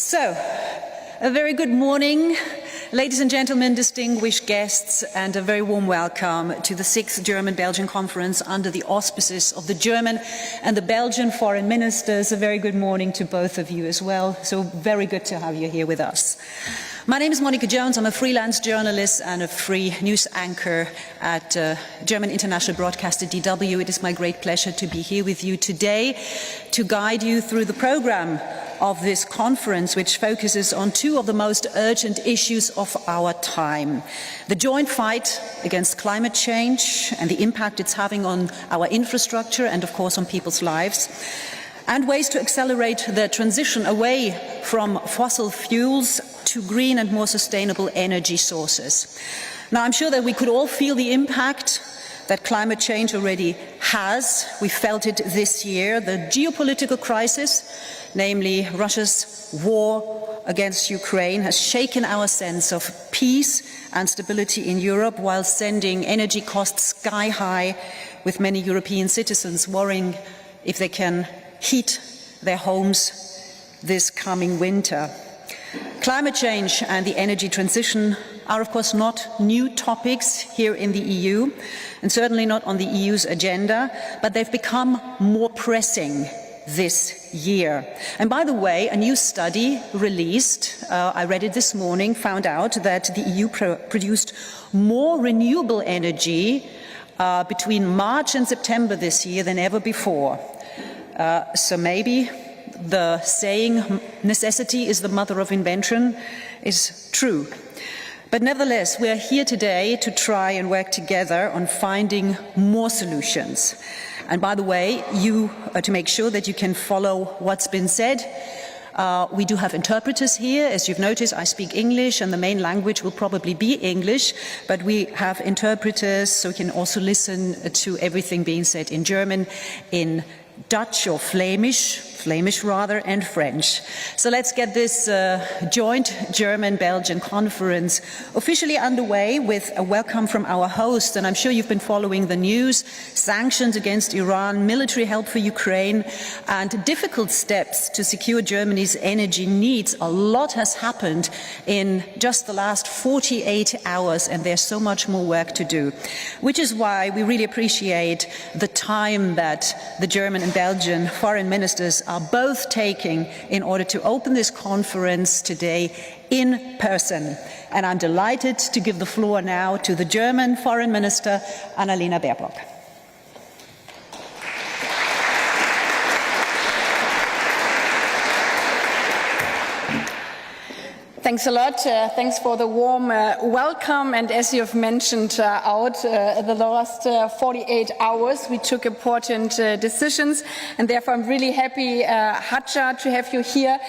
So, a very good morning, ladies and gentlemen, distinguished guests, and a very warm welcome to the 6th German-Belgian Conference under the auspices of the German and the Belgian foreign ministers. A very good morning to both of you as well. So very good to have you here with us. My name is Monica Jones. I'm a freelance journalist and a free news anchor at German International Broadcaster DW. It is my great pleasure to be here with you today to guide you through the program of this conference, which focuses on two of the most urgent issues of our time: the joint fight against climate change and the impact it's having on our infrastructure and, of course, on people's lives, and ways to accelerate the transition away from fossil fuels to green and more sustainable energy sources. Now, I'm sure that we could all feel the impact that climate change already has. We felt it this year. The geopolitical crisis, namely Russia's war against Ukraine, has shaken our sense of peace and stability in Europe while sending energy costs sky high, with many European citizens worrying if they can heat their homes this coming winter. Climate change and the energy transition are, of course, not new topics here in the EU, and certainly not on the EU's agenda, but they've become more pressing this year. And by the way, a new study released, I read it this morning, found out that the EU produced more renewable energy between March and September this year than ever before. So maybe the saying, necessity is the mother of invention, is true. But nevertheless, we are here today to try and work together on finding more solutions. And by the way, to make sure that you can follow what's been said, we do have interpreters here. As you've noticed, I speak English, and the main language will probably be English, but we have interpreters, so you can also listen to everything being said in German, in Dutch or Flemish rather, and French. So let's get this joint German-Belgian conference officially underway with a welcome from our host. And I'm sure you've been following the news: sanctions against Iran, military help for Ukraine, and difficult steps to secure Germany's energy needs. A lot has happened in just the last 48 hours, and there's so much more work to do, which is why we really appreciate the time that the German and Belgian foreign ministers are both taking in order to open this conference today in person. And I'm delighted to give the floor now to the German Foreign Minister, Annalena Baerbock. Thanks a lot. Thanks for the warm welcome. And as you have mentioned, the last 48 hours, we took important decisions. And therefore, I'm really happy, Hatja, to have you here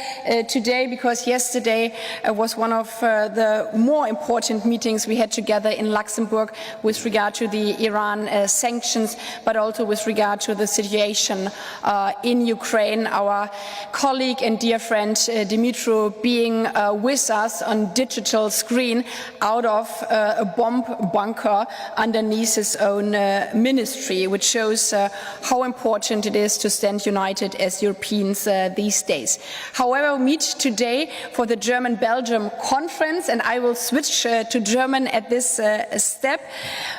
today, because yesterday was one of the more important meetings we had together in Luxembourg with regard to the Iran sanctions, but also with regard to the situation in Ukraine. Our colleague and dear friend, Dimitro, being with us on digital screen out of a bomb bunker underneath his own ministry, which shows how important it is to stand united as Europeans these days. However, we meet today for the German-Belgium conference, and I will switch to German at this step.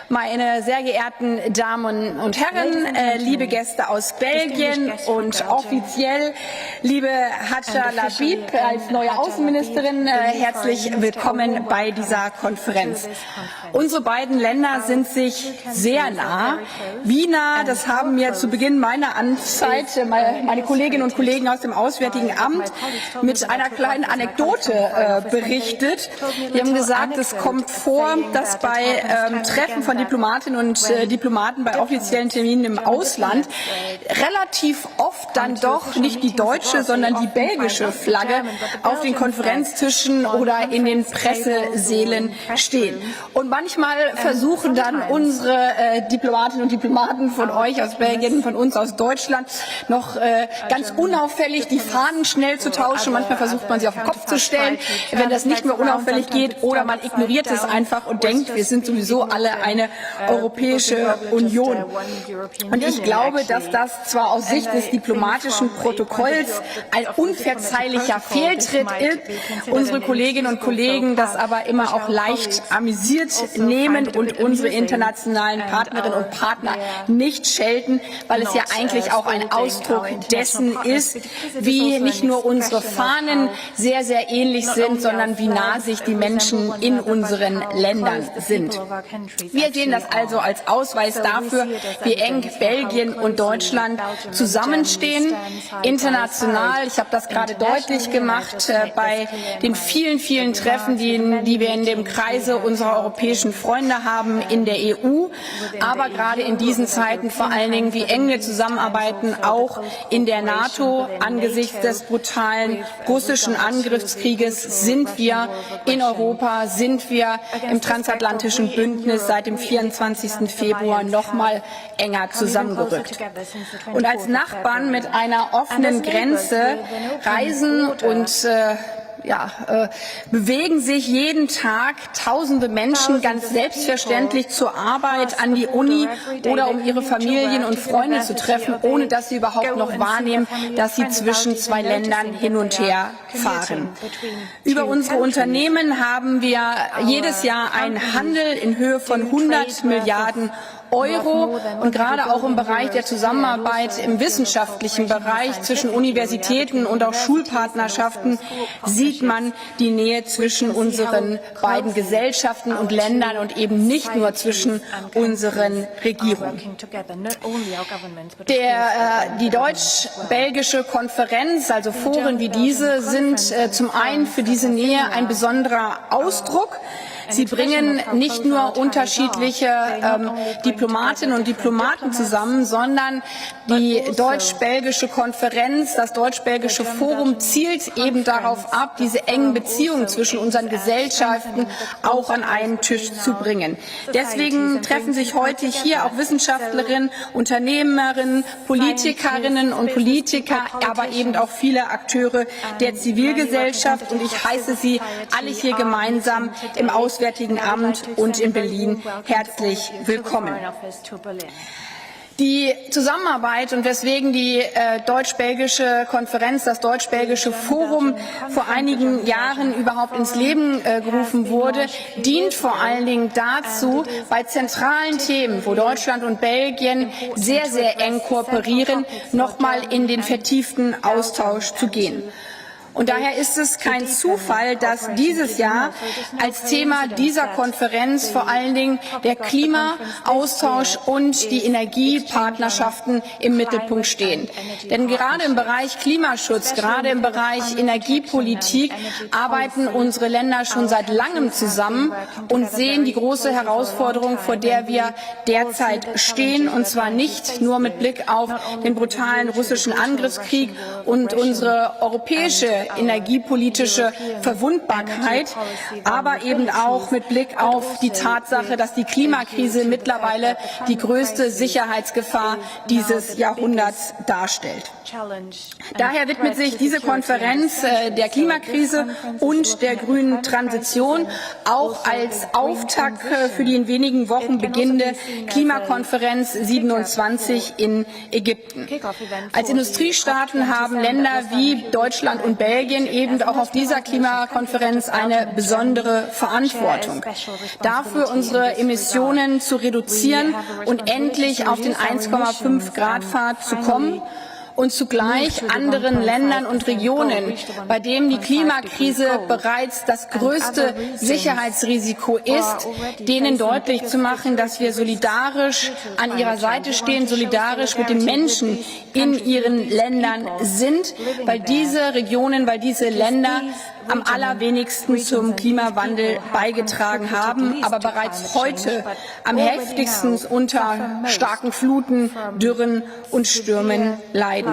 Meine sehr geehrten Damen und Herren, liebe Gäste aus Belgien und offiziell liebe Hatja Labib als neue Außenministerin, herzlich willkommen bei dieser Konferenz. Unsere beiden Länder sind sich sehr nah. Wie nah, das haben mir zu Beginn meiner Amtszeit meine Kolleginnen und Kollegen aus dem Auswärtigen Amt mit einer kleinen Anekdote berichtet. Die haben gesagt, es kommt vor, dass bei Treffen von Diplomatinnen und Diplomaten bei offiziellen Terminen im Ausland relativ oft dann doch nicht die deutsche, sondern die belgische Flagge auf den Konferenztisch Logen oder in den Pressesälen stehen. Und manchmal versuchen dann unsere Diplomatinnen und Diplomaten von euch aus Belgien, von uns aus Deutschland, noch ganz unauffällig die Fahnen schnell zu tauschen. Manchmal versucht man sie auf den Kopf zu stellen, wenn das nicht mehr unauffällig geht, oder man ignoriert es einfach und denkt, wir sind sowieso alle eine Europäische Union. Und ich glaube, dass das zwar aus Sicht des diplomatischen Protokolls ein unverzeihlicher Fehltritt ist, unsere Kolleginnen und Kollegen das aber immer auch leicht amüsiert nehmen und unsere internationalen Partnerinnen und Partner nicht schelten, weil es ja eigentlich auch ein Ausdruck dessen ist, wie nicht nur unsere Fahnen sehr, sehr ähnlich sind, sondern wie nah sich die Menschen in unseren Ländern sind. Wir sehen das also als Ausweis dafür, wie eng Belgien und Deutschland zusammenstehen. International, ich habe das gerade deutlich gemacht, bei den vielen, vielen Treffen, die wir in dem Kreise unserer europäischen Freunde haben in der EU, aber gerade in diesen Zeiten vor allen Dingen, wie eng wir zusammenarbeiten, auch in der NATO. Angesichts des brutalen russischen Angriffskrieges sind wir in Europa, sind wir im transatlantischen Bündnis seit dem 24. Februar noch mal enger zusammengerückt. Und als Nachbarn mit einer offenen Grenze reisen und bewegen sich jeden Tag tausende Menschen ganz selbstverständlich zur Arbeit, an die Uni oder um ihre Familien und Freunde zu treffen, ohne dass sie überhaupt noch wahrnehmen, dass sie zwischen zwei Ländern hin und her fahren. Über unsere Unternehmen haben wir jedes Jahr einen Handel in Höhe von 100 Milliarden Euro, und gerade auch im Bereich der Zusammenarbeit im wissenschaftlichen Bereich zwischen Universitäten und auch Schulpartnerschaften sieht man die Nähe zwischen unseren beiden Gesellschaften und Ländern und eben nicht nur zwischen unseren Regierungen. Die deutsch-belgische Konferenz, also Foren wie diese, sind zum einen für diese Nähe ein besonderer Ausdruck. Sie bringen nicht nur unterschiedliche Diplomatinnen und Diplomaten zusammen, sondern die deutsch-belgische Konferenz, das deutsch-belgische Forum zielt eben darauf ab, diese engen Beziehungen zwischen unseren Gesellschaften auch an einen Tisch zu bringen. Deswegen treffen sich heute hier auch Wissenschaftlerinnen, Unternehmerinnen, Politikerinnen und Politiker, aber eben auch viele Akteure der Zivilgesellschaft. Und ich heiße Sie alle hier gemeinsam im Auswärtigen Amt und in Berlin herzlich willkommen. Die Zusammenarbeit und weswegen die deutsch-belgische Konferenz, das deutsch-belgische Forum vor einigen Jahren überhaupt ins Leben gerufen wurde, dient vor allen Dingen dazu, bei zentralen Themen, wo Deutschland und Belgien sehr, sehr eng kooperieren, nochmal in den vertieften Austausch zu gehen. Und daher ist es kein Zufall, dass dieses Jahr als Thema dieser Konferenz vor allen Dingen der Klimaaustausch und die Energiepartnerschaften im Mittelpunkt stehen. Denn gerade im Bereich Klimaschutz, gerade im Bereich Energiepolitik arbeiten unsere Länder schon seit langem zusammen und sehen die große Herausforderung, vor der wir derzeit stehen, und zwar nicht nur mit Blick auf den brutalen russischen Angriffskrieg und unsere europäische energiepolitische Verwundbarkeit, aber eben auch mit Blick auf die Tatsache, dass die Klimakrise mittlerweile die größte Sicherheitsgefahr dieses Jahrhunderts darstellt. Daher widmet sich diese Konferenz der Klimakrise und der grünen Transition, auch als Auftakt für die in wenigen Wochen beginnende Klimakonferenz 27 in Ägypten. Als Industriestaaten haben Länder wie Deutschland und Belgien eben auch auf dieser Klimakonferenz eine besondere Verantwortung. Dafür unsere Emissionen zu reduzieren und endlich auf den 1,5 Grad Pfad zu kommen und zugleich anderen Ländern und Regionen, bei denen die Klimakrise bereits das größte Sicherheitsrisiko ist, denen deutlich zu machen, dass wir solidarisch an ihrer Seite stehen, solidarisch mit den Menschen in ihren Ländern sind, weil diese Regionen, weil diese Länder am allerwenigsten zum Klimawandel beigetragen haben, aber bereits heute am heftigsten unter starken Fluten, Dürren und Stürmen leiden.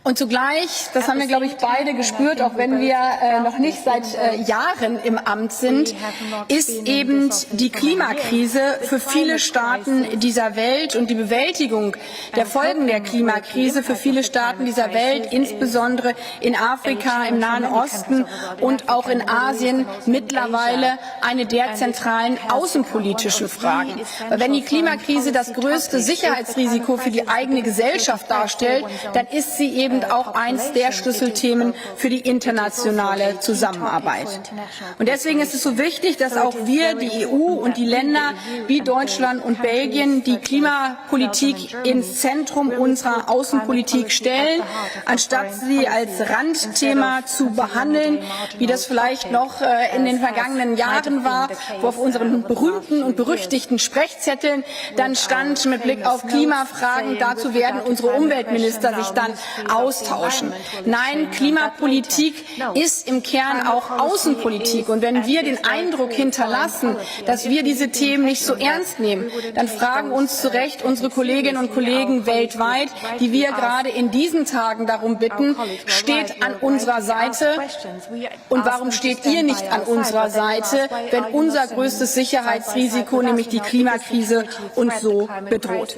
Und zugleich, das haben wir, glaube ich, beide gespürt, auch wenn wir noch nicht seit Jahren im Amt sind, ist eben die Klimakrise für viele Staaten dieser Welt und die Bewältigung der Folgen der Klimakrise für viele Staaten dieser Welt, insbesondere in Afrika, im Nahen Osten und auch in Asien, mittlerweile eine der zentralen außenpolitischen Fragen. Weil wenn die Klimakrise das größte Sicherheitsrisiko für die eigene Gesellschaft darstellt, dann ist sie eben auch eins der Schlüsselthemen für die internationale Zusammenarbeit. Und deswegen ist es so wichtig, dass auch wir, die EU und die Länder wie Deutschland und Belgien, die Klimapolitik ins Zentrum unserer Außenpolitik stellen, anstatt sie als Randthema zu behandeln, wie das vielleicht noch in den vergangenen Jahren war, wo auf unseren berühmten und berüchtigten Sprechzetteln dann stand, mit Blick auf Klimafragen, dazu werden unsere Umweltminister sich dann austauschen. Nein, Klimapolitik ist im Kern auch Außenpolitik. Und wenn wir den Eindruck hinterlassen, dass wir diese Themen nicht so ernst nehmen, dann fragen uns zu Recht unsere Kolleginnen und Kollegen weltweit, die wir gerade in diesen Tagen darum bitten, steht an unserer Seite. Und warum steht ihr nicht an unserer Seite, wenn unser größtes Sicherheitsrisiko, nämlich die Klimakrise, uns so bedroht?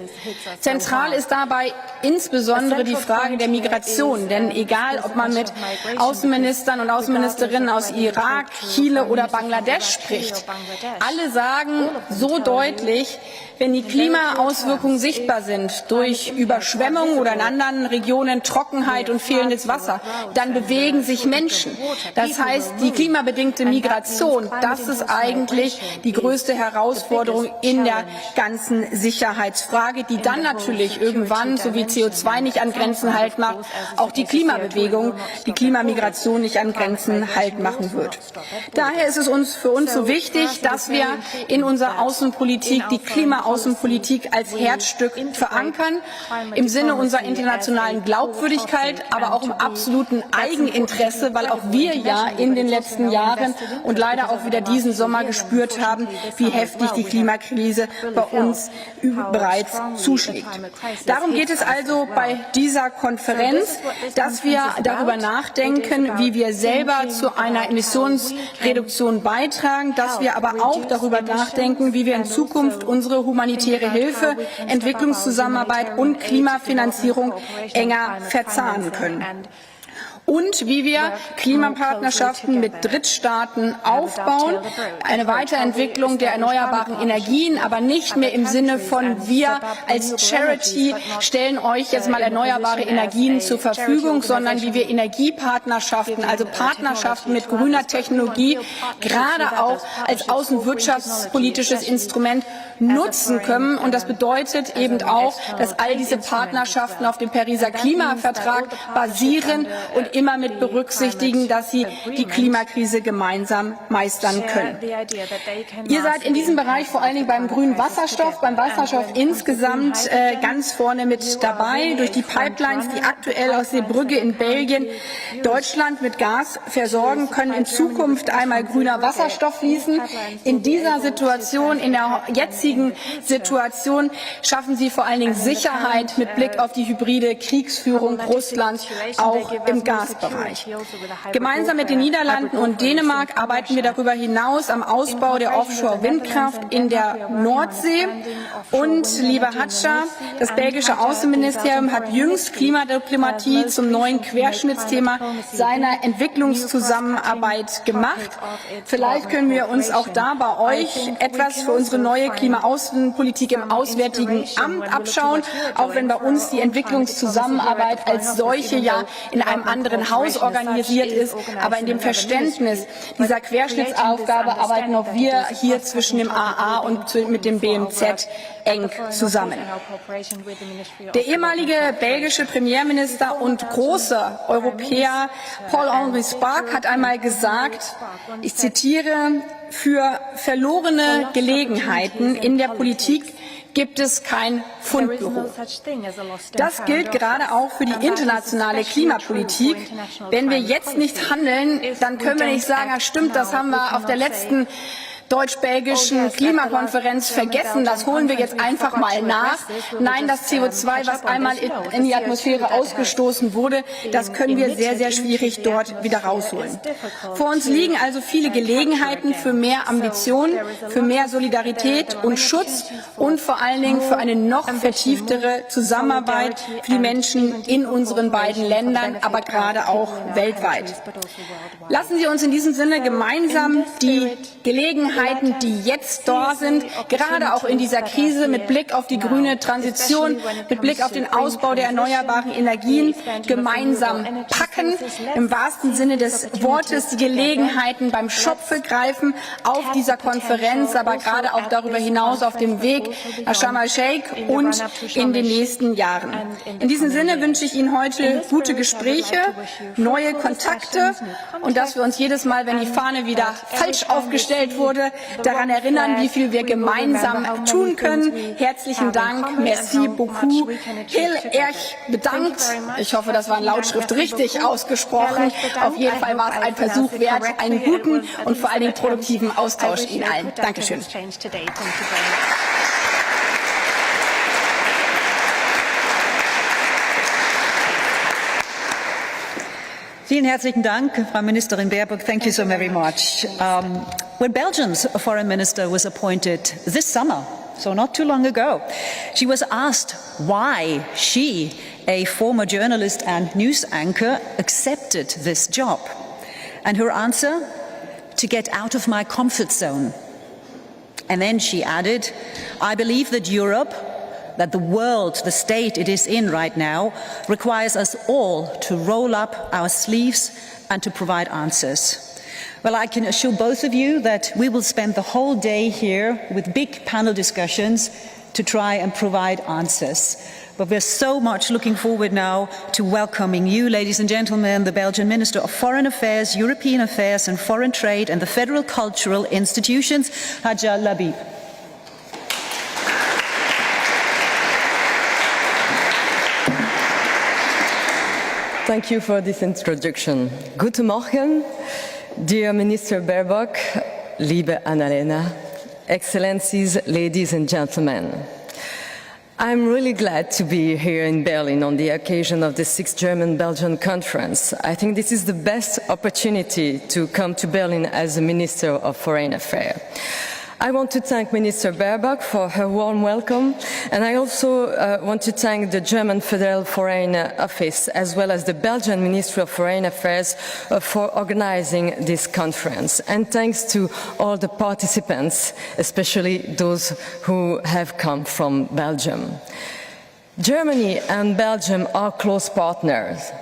Zentral ist dabei insbesondere die Frage der Migration. Denn egal, ob man mit Außenministern und Außenministerinnen aus Irak, Chile oder Bangladesch spricht, alle sagen so deutlich, wenn die Klimaauswirkungen sichtbar sind durch Überschwemmungen oder in anderen Regionen Trockenheit und fehlendes Wasser, dann bewegen sich Menschen. Das heißt, die klimabedingte Migration, das ist eigentlich die größte Herausforderung in der ganzen Sicherheitsfrage, die dann natürlich irgendwann, so wie CO2 nicht an Grenzen Halt macht, auch die Klimabewegung, die Klimamigration nicht an Grenzen Halt machen wird. Daher ist es für uns so wichtig, dass wir in unserer Außenpolitik die Klimaaußenpolitik als Herzstück verankern, im Sinne unserer internationalen Glaubwürdigkeit, aber auch im absoluten Eigeninteresse, weil auch wir ja in den letzten Jahren und leider auch wieder diesen Sommer gespürt haben, wie heftig die Klimakrise bei uns bereits zuschlägt. Darum geht es also bei dieser Konferenz, dass wir darüber nachdenken, wie wir selber zu einer Emissionsreduktion beitragen, dass wir aber auch darüber nachdenken, wie wir in Zukunft unsere humanitäre Hilfe, Entwicklungszusammenarbeit und Klimafinanzierung enger verzahnen können. Und wie wir Klimapartnerschaften mit Drittstaaten aufbauen, eine Weiterentwicklung der erneuerbaren Energien, aber nicht mehr im Sinne von wir als Charity stellen euch jetzt mal erneuerbare Energien zur Verfügung, sondern wie wir Energiepartnerschaften, also Partnerschaften mit grüner Technologie, gerade auch als außenwirtschaftspolitisches Instrument nutzen können. Und das bedeutet eben auch, dass all diese Partnerschaften auf dem Pariser Klimavertrag basieren und immer mit berücksichtigen, dass sie die Klimakrise gemeinsam meistern können. Ihr seid in diesem Bereich vor allen Dingen beim grünen Wasserstoff, beim Wasserstoff insgesamt ganz vorne mit dabei. Durch die Pipelines, die aktuell aus Seebrugge in Belgien Deutschland mit Gas versorgen, können in Zukunft einmal grüner Wasserstoff fließen. In dieser Situation, in der jetzigen Situation, schaffen sie vor allen Dingen Sicherheit mit Blick auf die hybride Kriegsführung Russlands auch im Gasbereich. Gemeinsam mit den Niederlanden und Dänemark arbeiten wir darüber hinaus am Ausbau der Offshore-Windkraft in der Nordsee. Und, lieber Hatscha, das belgische Außenministerium hat jüngst Klimadiplomatie zum neuen Querschnittsthema seiner Entwicklungszusammenarbeit gemacht. Vielleicht können wir uns auch da bei euch etwas für unsere neue Klimaaußenpolitik im Auswärtigen Amt abschauen, auch wenn bei uns die Entwicklungszusammenarbeit als solche ja in einem anderen Haus organisiert ist. Aber in dem Verständnis dieser Querschnittsaufgabe arbeiten auch wir hier zwischen dem AA und mit dem BMZ eng zusammen. Der ehemalige belgische Premierminister und große Europäer Paul-Henri Spaak hat einmal gesagt, ich zitiere, für verlorene Gelegenheiten in der Politik gibt es kein Fundbüro. Das gilt gerade auch für die internationale Klimapolitik. Wenn wir jetzt nicht handeln, dann können wir nicht sagen, ja, stimmt, das haben wir auf der letzten deutsch-belgischen Klimakonferenz vergessen, das holen wir jetzt einfach mal nach. Nein, das CO2, was einmal in die Atmosphäre ausgestoßen wurde, das können wir sehr, sehr schwierig dort wieder rausholen. Vor uns liegen also viele Gelegenheiten für mehr Ambition, für mehr Solidarität und Schutz und vor allen Dingen für eine noch vertieftere Zusammenarbeit für die Menschen in unseren beiden Ländern, aber gerade auch weltweit. Lassen Sie uns in diesem Sinne gemeinsam die Gelegenheiten, die jetzt da sind, gerade auch in dieser Krise mit Blick auf die grüne Transition, mit Blick auf den Ausbau der erneuerbaren Energien, gemeinsam packen, im wahrsten Sinne des Wortes die Gelegenheiten beim Schopfe greifen auf dieser Konferenz, aber gerade auch darüber hinaus auf dem Weg nach Sharm el-Sheikh und in den nächsten Jahren. In diesem Sinne wünsche ich Ihnen heute gute Gespräche, neue Kontakte und dass wir uns jedes Mal, wenn die Fahne wieder falsch aufgestellt wurde, daran erinnern, wie viel wir gemeinsam tun können. Herzlichen Dank, merci beaucoup. Heel erg bedankt. Ich hoffe, das war in Lautschrift richtig ausgesprochen. Auf jeden Fall war es ein Versuch wert, einen guten und vor allen Dingen produktiven Austausch Ihnen allen. Dankeschön. Vielen herzlichen Dank, Frau Ministerin Baerbock. Thank you so very much. When Belgium's foreign minister was appointed this summer, so not too long ago, she was asked why she, a former journalist and news anchor, accepted this job. And her answer, to get out of my comfort zone. And then she added, I believe that Europe, that the world, the state it is in right now, requires us all to roll up our sleeves and to provide answers. Well, I can assure both of you that we will spend the whole day here with big panel discussions to try and provide answers. But we're so much looking forward now to welcoming you, ladies and gentlemen, the Belgian Minister of Foreign Affairs, European Affairs and Foreign Trade and the Federal Cultural Institutions, Hadja Labib. Thank you for this introduction. Guten Morgen, dear Minister Baerbock, liebe Annalena, Excellencies, ladies and gentlemen. I'm really glad to be here in Berlin on the occasion of the 6th German-Belgian Conference. I think this is the best opportunity to come to Berlin as a Minister of Foreign Affairs. I want to thank Minister Baerbock for her warm welcome, and I also want to thank the German Federal Foreign Office as well as the Belgian Ministry of Foreign Affairs for organizing this conference. And thanks to all the participants, especially those who have come from Belgium. Germany and Belgium are close partners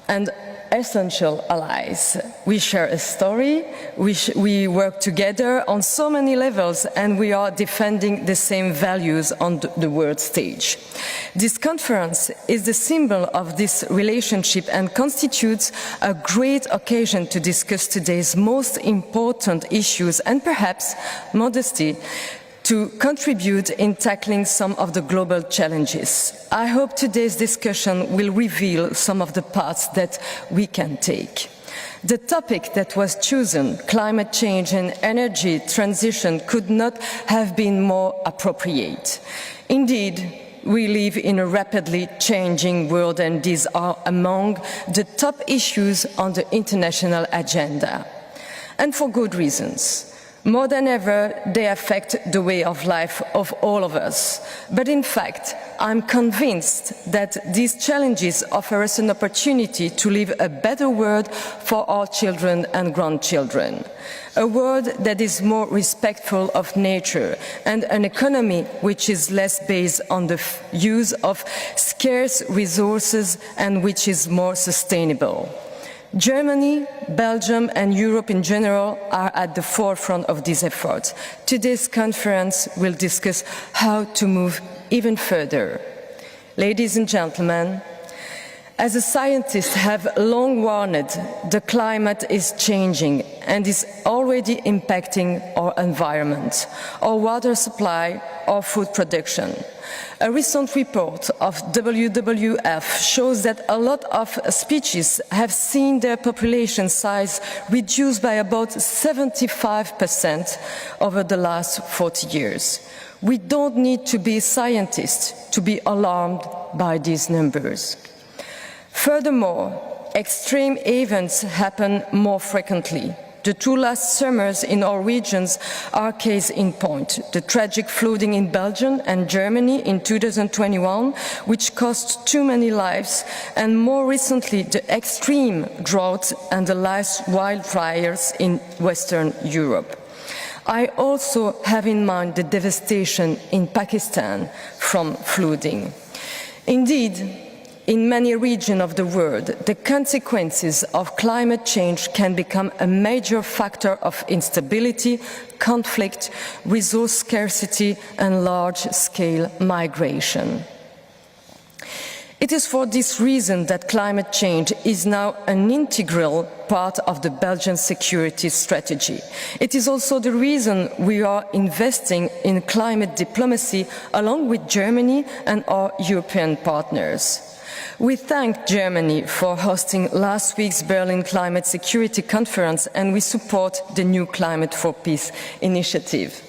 and essential allies. We share a story, we work together on so many levels, and we are defending the same values on the world stage. This conference is the symbol of this relationship and constitutes a great occasion to discuss today's most important issues and perhaps, modesty, to contribute in tackling some of the global challenges. I hope today's discussion will reveal some of the paths that we can take. The topic that was chosen, climate change and energy transition, could not have been more appropriate. Indeed, we live in a rapidly changing world, and these are among the top issues on the international agenda. And for good reasons. More than ever, they affect the way of life of all of us. But in fact, I'm convinced that these challenges offer us an opportunity to live a better world for our children and grandchildren. A world that is more respectful of nature and an economy which is less based on the use of scarce resources and which is more sustainable. Germany, Belgium and Europe in general are at the forefront of these efforts. Today's conference will discuss how to move even further. Ladies and gentlemen, as a scientist have long warned, the climate is changing and is already impacting our environment, our water supply, our food production. A recent report of WWF shows that a lot of species have seen their population size reduced by about 75% over the last 40 years. We don't need to be scientists to be alarmed by these numbers. Furthermore, extreme events happen more frequently. The two last summers in our regions are case in point. The tragic flooding in Belgium and Germany in 2021, which cost too many lives, and more recently the extreme drought and the last wildfires in Western Europe. I also have in mind the devastation in Pakistan from flooding. Indeed, in many regions of the world, the consequences of climate change can become a major factor of instability, conflict, resource scarcity, and large-scale migration. It is for this reason that climate change is now an integral part of the Belgian security strategy. It is also the reason we are investing in climate diplomacy along with Germany and our European partners. We thank Germany for hosting last week's Berlin Climate Security Conference, and we support the new Climate for Peace initiative.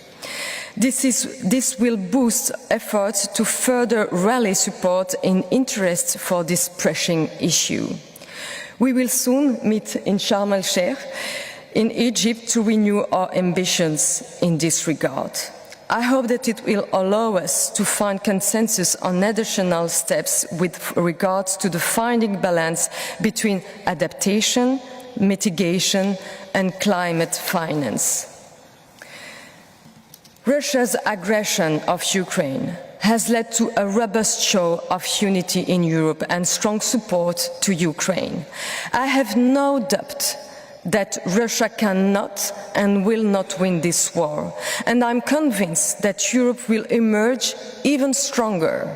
This will boost efforts to further rally support and interest for this pressing issue. We will soon meet in Sharm el-Sheikh in Egypt to renew our ambitions in this regard. I hope that it will allow us to find consensus on additional steps with regards to the finding balance between adaptation, mitigation, and climate finance. Russia's aggression of Ukraine has led to a robust show of unity in Europe and strong support to Ukraine. I have no doubt that Russia cannot and will not win this war, and I'm convinced that Europe will emerge even stronger.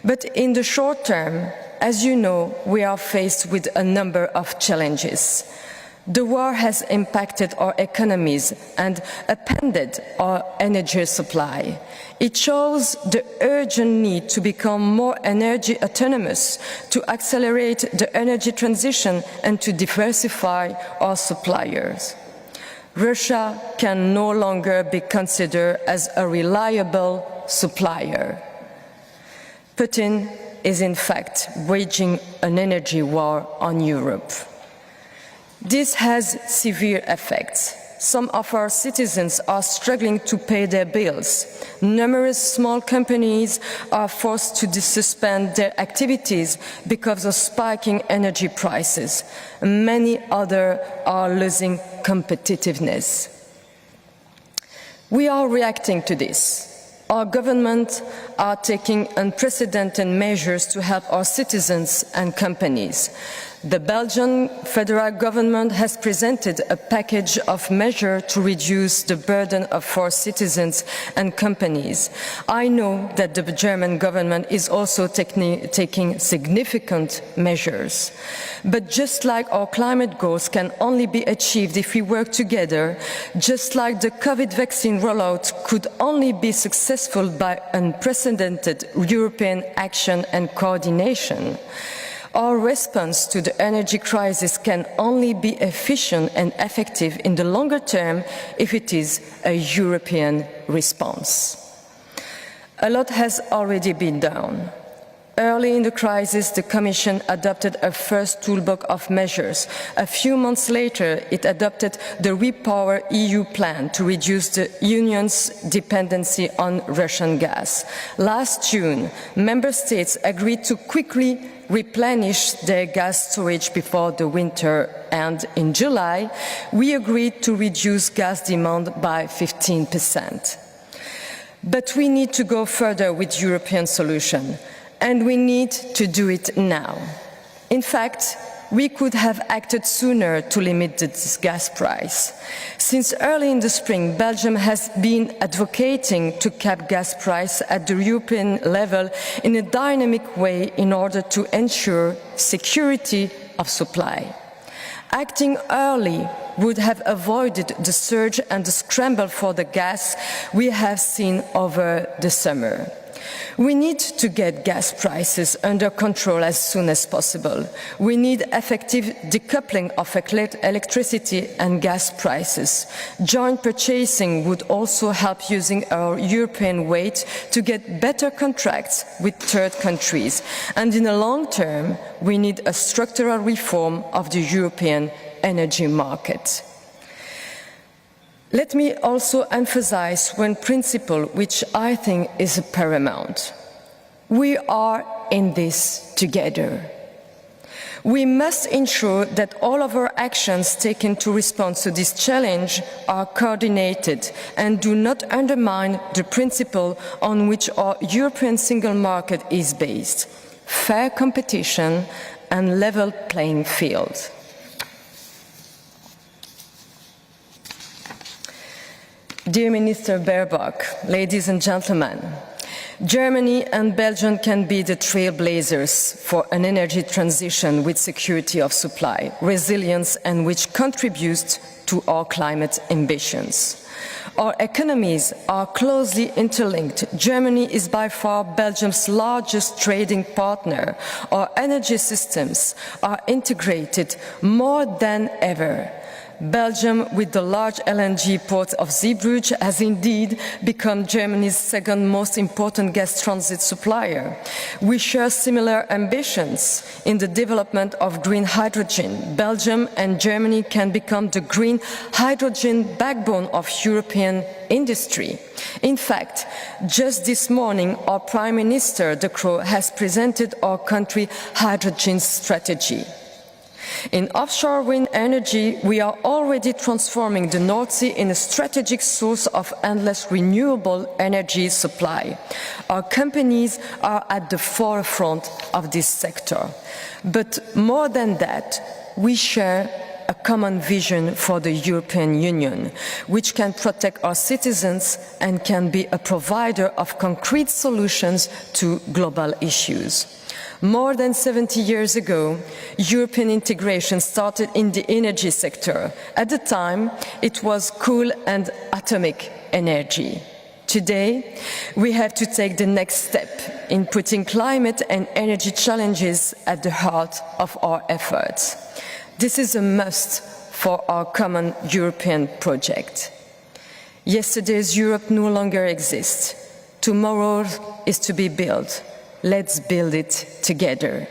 But in the short term, as you know, we are faced with a number of challenges. The war has impacted our economies and upended our energy supply. It shows the urgent need to become more energy autonomous, to accelerate the energy transition and to diversify our suppliers. Russia can no longer be considered as a reliable supplier. Putin is in fact waging an energy war on Europe. This has severe effects. Some of our citizens are struggling to pay their bills. Numerous small companies are forced to suspend their activities because of spiking energy prices. Many others are losing competitiveness. We are reacting to this. Our governments are taking unprecedented measures to help our citizens and companies. The Belgian federal government has presented a package of measures to reduce the burden for citizens and companies. I know that the German government is also taking significant measures. But just like our climate goals can only be achieved if we work together, just like the COVID vaccine rollout could only be successful by unprecedented European action and coordination, our response to the energy crisis can only be efficient and effective in the longer term if it is a European response. A lot has already been done. Early in the crisis, the Commission adopted a first toolbox of measures. A few months later, it adopted the Repower EU plan to reduce the Union's dependency on Russian gas. Last June, Member States agreed to quickly replenish their gas storage before the winter, and in July, we agreed to reduce gas demand by 15%. But we need to go further with European solutions. And we need to do it now. In fact, we could have acted sooner to limit this gas price. Since early in the spring, Belgium has been advocating to cap gas price at the European level in a dynamic way in order to ensure security of supply. Acting early would have avoided the surge and the scramble for the gas we have seen over the summer. We need to get gas prices under control as soon as possible. We need effective decoupling of electricity and gas prices. Joint purchasing would also help using our European weight to get better contracts with third countries. And in the long term, we need a structural reform of the European energy market. Let me also emphasize one principle which I think is paramount. We are in this together. We must ensure that all of our actions taken to respond to this challenge are coordinated and do not undermine the principle on which our European single market is based: fair competition and level playing field. Dear Minister Baerbock, ladies and gentlemen, Germany and Belgium can be the trailblazers for an energy transition with security of supply, resilience, and which contributes to our climate ambitions. Our economies are closely interlinked. Germany is by far Belgium's largest trading partner. Our energy systems are integrated more than ever. Belgium, with the large LNG port of Zeebrugge, has indeed become Germany's second most important gas transit supplier. We share similar ambitions in the development of green hydrogen. Belgium and Germany can become the green hydrogen backbone of European industry. In fact, just this morning, our Prime Minister, De Croo, has presented our country's hydrogen strategy. In offshore wind energy, we are already transforming the North Sea in a strategic source of endless renewable energy supply. Our companies are at the forefront of this sector. But more than that, we share a common vision for the European Union, which can protect our citizens and can be a provider of concrete solutions to global issues. More than 70 years ago, European integration started in the energy sector. At the time, it was coal and atomic energy. Today, we have to take the next step in putting climate and energy challenges at the heart of our efforts. This is a must for our common European project. Yesterday's Europe no longer exists. Tomorrow is to be built. Let's build it together.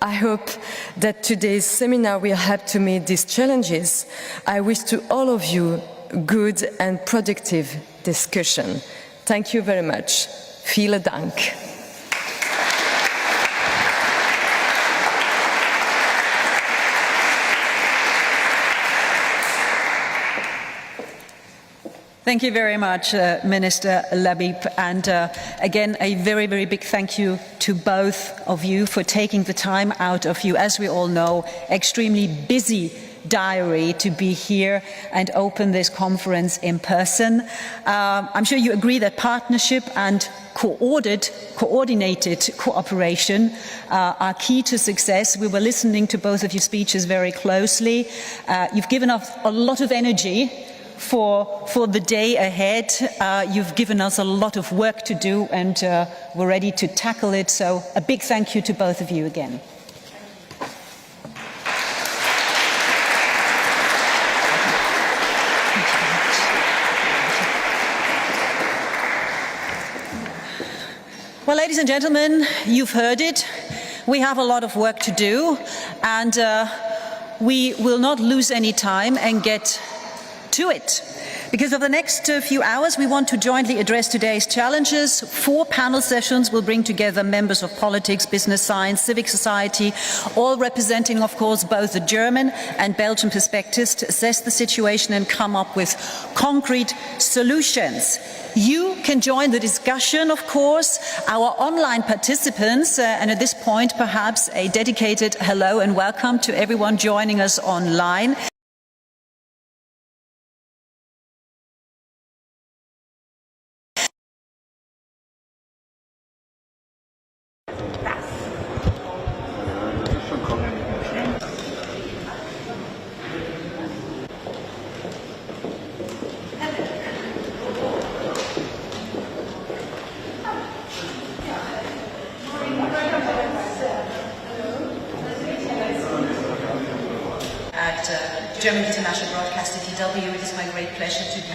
I hope that today's seminar will help to meet these challenges. I wish to all of you good and productive discussion. Thank you very much. Vielen Dank. Thank you very much, Minister Labib, and again, a very, very big thank you to both of you for taking the time out of you, as we all know, extremely busy diary to be here and open this conference in person. I'm sure you agree that partnership and coordinated cooperation are key to success. We were listening to both of your speeches very closely. You've given us a lot of energy for the day ahead. You've given us a lot of work to do, and we're ready to tackle it. So a big thank you to both of you again. Well, ladies and gentlemen, you've heard it. We have a lot of work to do, and we will not lose any time and get to it. Because of the next few hours, we want to jointly address today's challenges. 4 panel sessions will bring together members of politics, business, science, civic society, all representing, of course, both the German and Belgian perspectives to assess the situation and come up with concrete solutions. You can join the discussion, of course, our online participants, and at this point, perhaps a dedicated hello and welcome to everyone joining us online. DW. It is my great pleasure to